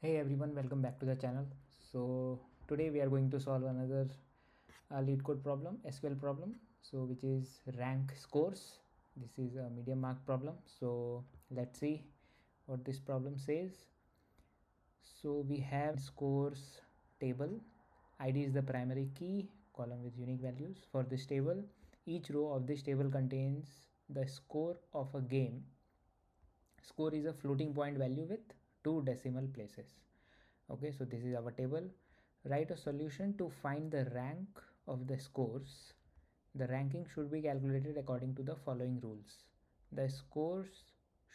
Hey everyone, welcome back to the channel. So today we are going to solve another Leetcode problem, SQL problem, so which is rank scores. This is a medium mark problem, so let's see what this problem says. So we have scores table. ID is the primary key, column with unique values. For this table, each row of this table contains the score of a game. Score is a floating point value with 2 decimal places. Okay, so this is our table. Write a solution to find the rank of the scores. The ranking should be calculated according to the following rules. The scores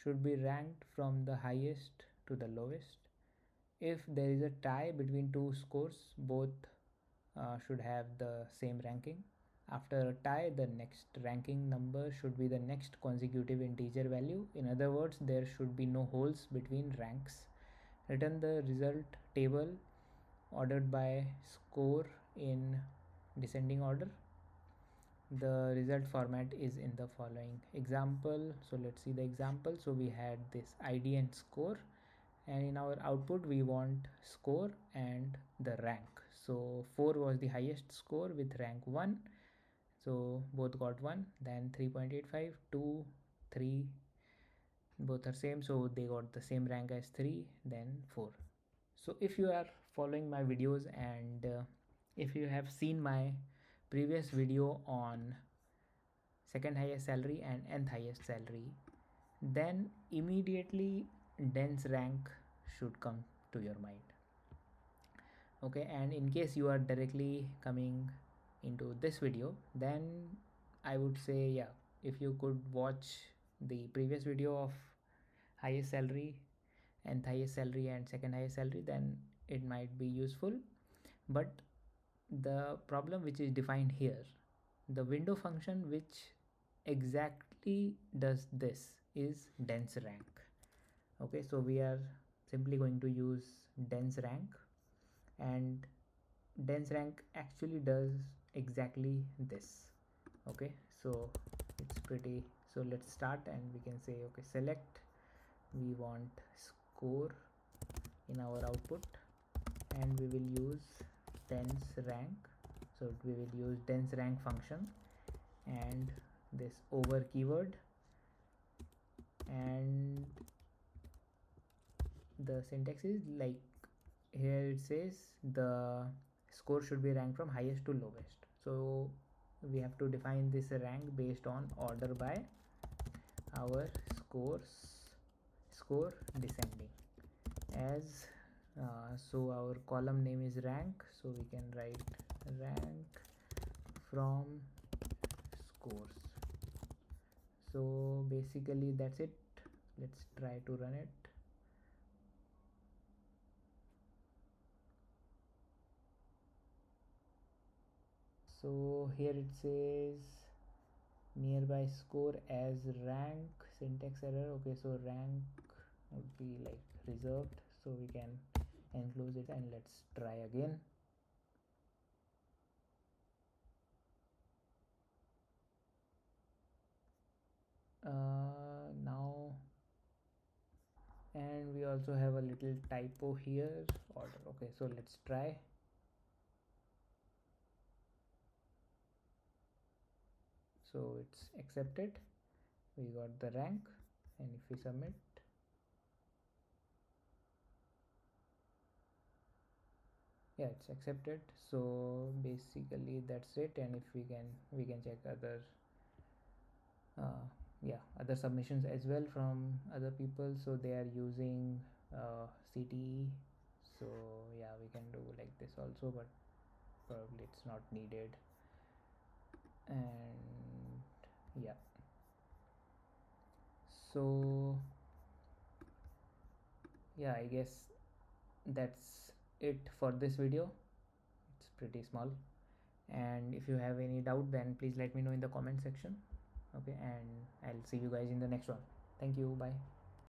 should be ranked from the highest to the lowest. If there is a tie between two scores, both should have the same ranking. After a tie, the next ranking number should be the next consecutive integer value. In other words, there should be no holes between ranks. Return the result table ordered by score in descending order. The result format is in the following example. So let's see the example. So we had this ID and score, and in our output we want score and the rank. So 4 was the highest score with rank 1, so both got 1. Then 3.85, 2, 3, both are same, so they got the same rank as 3, then 4. So if you are following my videos and if you have seen my previous video on second highest salary and nth highest salary, then immediately dense rank should come to your mind. Okay, and in case you are directly coming into this video, then I would say, yeah, if you could watch the previous video of highest salary and highest salary and second highest salary, then it might be useful. But the problem which is defined here, the window function which exactly does this is dense rank. Okay, so we are simply going to use dense rank, and dense rank actually does exactly this. Okay, so it's pretty, so let's start and we can say, okay, select, we want score in our output, and we will use dense rank. So we will use dense rank function and this over keyword, and the syntax is like, here it says the score should be ranked from highest to lowest. So we have to define this rank based on order by our score descending as so our column name is rank, so we can write rank from scores. So basically that's it. Let's try to run it. So here it says nearby score as rank, syntax error. Okay, so rank would be like reserved, so we can enclose it and let's try again. Now, and we also have a little typo here, order. Okay, so let's try. So it's accepted, we got the rank, and if we submit, yeah, it's accepted. So basically that's it. And if we can check other other submissions as well from other people, so they are using CTE. So yeah, we can do like this also, but probably it's not needed. And yeah, so yeah, I guess that's it for this video. It's pretty small, and if you have any doubt, then please let me know in the comment section. Okay, and I'll see you guys in the next one. Thank you, bye.